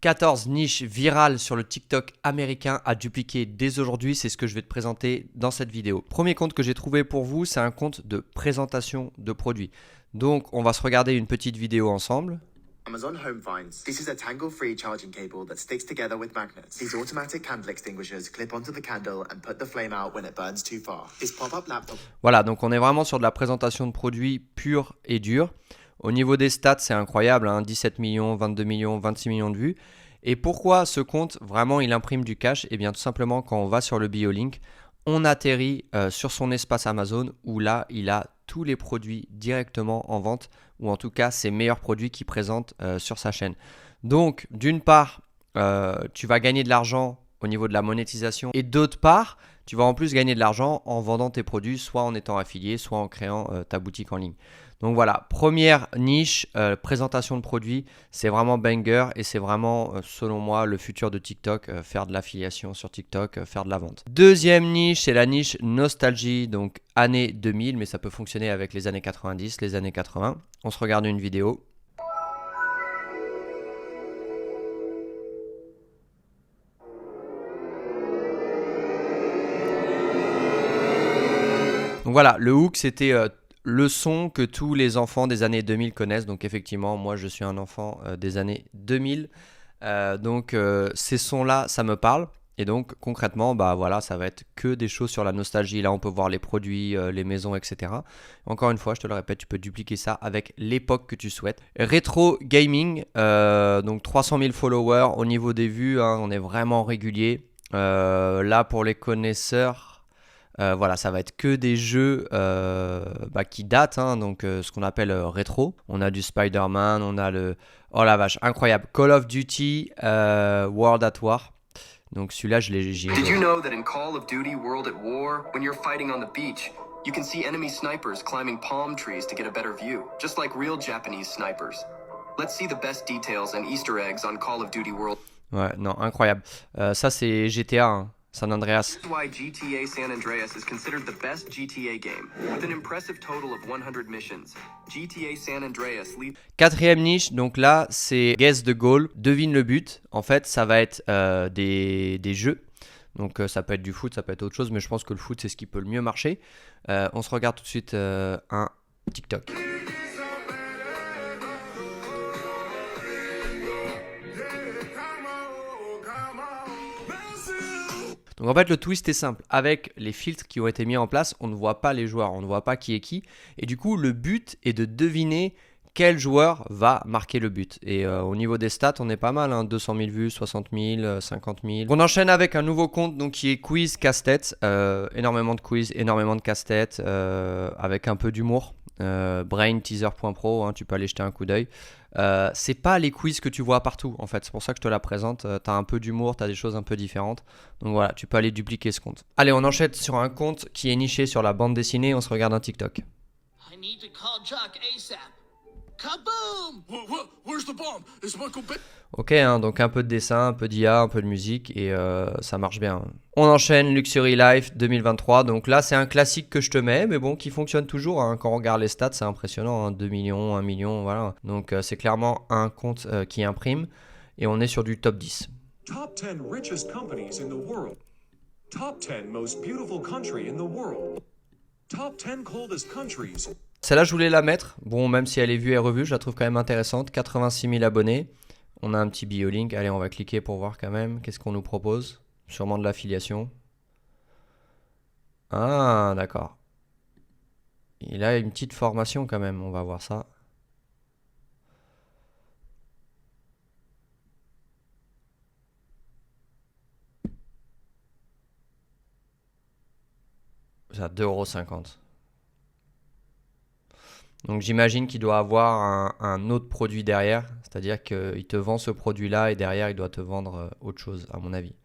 14 niches virales sur le TikTok américain à dupliquer dès aujourd'hui, c'est ce que je vais te présenter dans cette vidéo. Premier compte que j'ai trouvé pour vous, c'est un compte de présentation de produits. Donc on va se regarder une petite vidéo ensemble. Amazon Home Finds. This is a tangle-free charging cable that sticks together with magnets. These automatic candle extinguishers clip onto the candle and put the flame out when it burns too far. This pop-up laptop. Voilà, donc on est vraiment sur de la présentation de produits pure et dure. Au niveau des stats, c'est incroyable, hein, 17 millions, 22 millions, 26 millions de vues. Et pourquoi ce compte, vraiment, il imprime du cash? Eh bien, tout simplement, quand on va sur le BioLink, on atterrit sur son espace Amazon où là, il a tous les produits directement en vente, ou en tout cas, ses meilleurs produits qu'il présente sur sa chaîne. Donc, d'une part, tu vas gagner de l'argent au niveau de la monétisation et d'autre part, tu vas en plus gagner de l'argent en vendant tes produits, soit en étant affilié, soit en créant ta boutique en ligne. Donc voilà, première niche, présentation de produits, c'est vraiment banger et c'est vraiment, selon moi, le futur de TikTok, faire de l'affiliation sur TikTok, faire de la vente. Deuxième niche, c'est la niche nostalgie, donc années 2000, mais ça peut fonctionner avec les années 90, les années 80. On se regarde une vidéo. Donc voilà, le hook, c'était le son que tous les enfants des années 2000 connaissent. Donc effectivement, moi, je suis un enfant des années 2000. Donc ces sons-là, ça me parle. Et donc concrètement, bah voilà, ça va être que des choses sur la nostalgie. Là, on peut voir les produits, les maisons, etc. Encore une fois, je te le répète, tu peux dupliquer ça avec l'époque que tu souhaites. Rétro gaming, donc 300 000 followers au niveau des vues, hein, on est vraiment régulier. Là, pour les connaisseurs, voilà, ça va être que des jeux qui datent, hein, donc ce qu'on appelle rétro. On a du Spider-Man, on a le... Oh la vache, incroyable. Call of Duty World at War. Donc celui-là, j'y ai joué. Did you know that in Call of Duty World at War, when you're fighting on the beach, you can see enemy snipers climbing palm trees to get a better view, just like real Japanese snipers. Let's see the best details and Easter eggs on Call of Duty World. Ouais, non, incroyable. Ça, c'est GTA, hein. San Andreas. This is why GTA San Andreas is considered the best GTA game, with an impressive total of 100 missions. GTA San Andreas leads... Quatrième niche, donc là, c'est Guess the Goal, devine le but. En fait, ça va être des jeux. Donc ça peut être du foot, ça peut être autre chose, mais je pense que le foot, c'est ce qui peut le mieux marcher. On se regarde tout de suite un TikTok. Donc en fait, le twist est simple. Avec les filtres qui ont été mis en place, on ne voit pas les joueurs, on ne voit pas qui est qui. Et du coup, le but est de deviner quel joueur va marquer le but. Et au niveau des stats, on est pas mal, hein, 200 000 vues, 60 000, 50 000. On enchaîne avec un nouveau compte donc, qui est Quiz Casse-Tête. Énormément de quiz, énormément de casse-tête, avec un peu d'humour. Brainteaser.pro, hein, tu peux aller jeter un coup d'œil. C'est pas les quiz que tu vois partout en fait, c'est pour ça que je te la présente. T'as un peu d'humour, t'as des choses un peu différentes. Donc voilà, tu peux aller dupliquer ce compte. Allez, on enchaîne sur un compte qui est niché sur la bande dessinée. On se regarde un TikTok. I need to call Jock ASAP. Kaboom! Where's the bomb? Is Michael Bay? Ok, hein, donc un peu de dessin, un peu d'IA, un peu de musique et ça marche bien. On enchaîne Luxury Life 2023. Donc là, c'est un classique que je te mets, mais bon, qui fonctionne toujours. Hein. Quand on regarde les stats, c'est impressionnant. Hein, 2 millions, 1 million, voilà. Donc c'est clairement un compte qui imprime et on est sur du top 10. Top 10 richest companies in the world. Top 10 most beautiful country in the world. Top 10 coldest countries. Celle-là, je voulais la mettre. Bon, même si elle est vue et revue, je la trouve quand même intéressante. 86 000 abonnés. On a un petit BioLink. Allez, on va cliquer pour voir quand même. Qu'est-ce qu'on nous propose? Sûrement de l'affiliation. Ah, d'accord. Il a une petite formation quand même. On va voir ça. C'est à 2,50 €. Donc j'imagine qu'il doit avoir un autre produit derrière, c'est-à-dire qu'il te vend ce produit-là et derrière il doit te vendre autre chose à mon avis.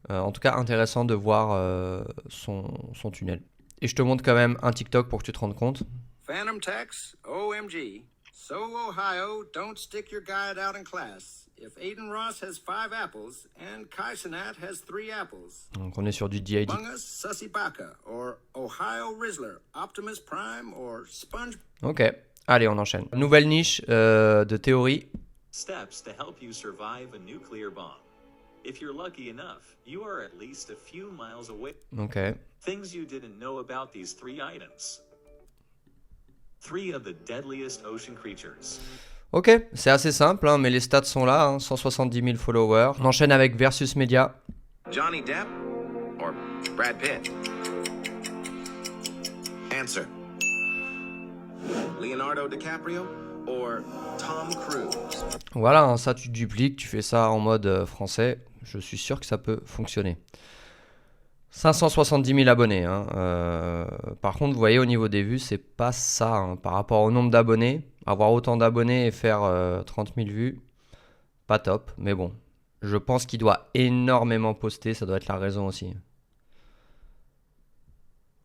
En tout cas intéressant de voir son tunnel. Et je te montre quand même un TikTok pour que tu te rendes compte. Phantom Tax, OMG. So Ohio, don't stick your guide out in class. If Aiden Ross has 5 apples and Kai Cenat has 3 apples. Donc on est sur du DID. Among Us, Sussy Baka, or Ohio Rizzler, Optimus Prime, or Sponge. Ok, allez on enchaîne. Nouvelle niche de théorie. steps to help you survive a nuclear bomb. If you're lucky enough, you are at least a few miles away. Ok. Things you didn't know about these 3 items. 3 of the deadliest ocean creatures. Ok, c'est assez simple, hein, mais les stats sont là, hein, 170 000 followers. On enchaîne avec Versus Media. Johnny Depp or Brad Pitt? Answer. Leonardo DiCaprio or Tom Cruise? Voilà, hein, ça tu dupliques, tu fais ça en mode français. Je suis sûr que ça peut fonctionner. 570 000 abonnés. Hein. Par contre, vous voyez, au niveau des vues, c'est pas ça. Hein. Par rapport au nombre d'abonnés, avoir autant d'abonnés et faire 30 000 vues, pas top. Mais bon, je pense qu'il doit énormément poster. Ça doit être la raison aussi.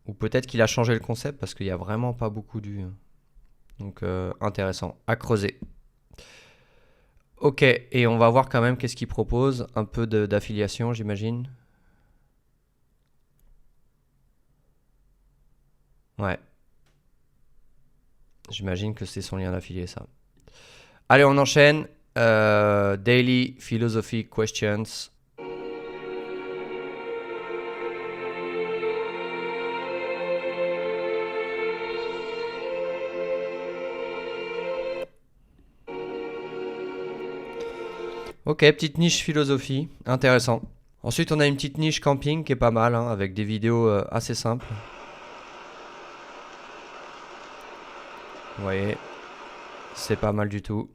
Ou peut-être qu'il a changé le concept parce qu'il n'y a vraiment pas beaucoup de vues. Donc, intéressant. À creuser. Ok, et on va voir quand même qu'est-ce qu'il propose. Un peu d'affiliation, j'imagine. Ouais. J'imagine que c'est son lien d'affilié, ça. Allez, on enchaîne. Daily Philosophy Questions. Ok, petite niche philosophie, intéressant. Ensuite, on a une petite niche camping qui est pas mal, hein, avec des vidéos assez simples. Vous voyez, c'est pas mal du tout.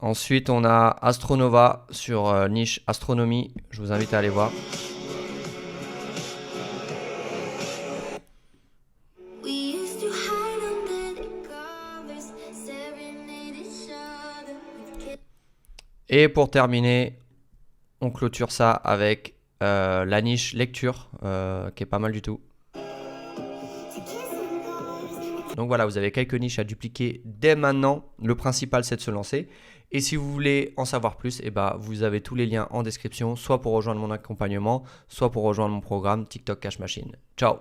Ensuite, on a Astronova sur niche astronomie. Je vous invite à aller voir. Et pour terminer, on clôture ça avec la niche lecture, qui est pas mal du tout. Donc voilà, vous avez quelques niches à dupliquer dès maintenant. Le principal, c'est de se lancer. Et si vous voulez en savoir plus, eh ben, vous avez tous les liens en description, soit pour rejoindre mon accompagnement, soit pour rejoindre mon programme TikTok Cash Machine. Ciao!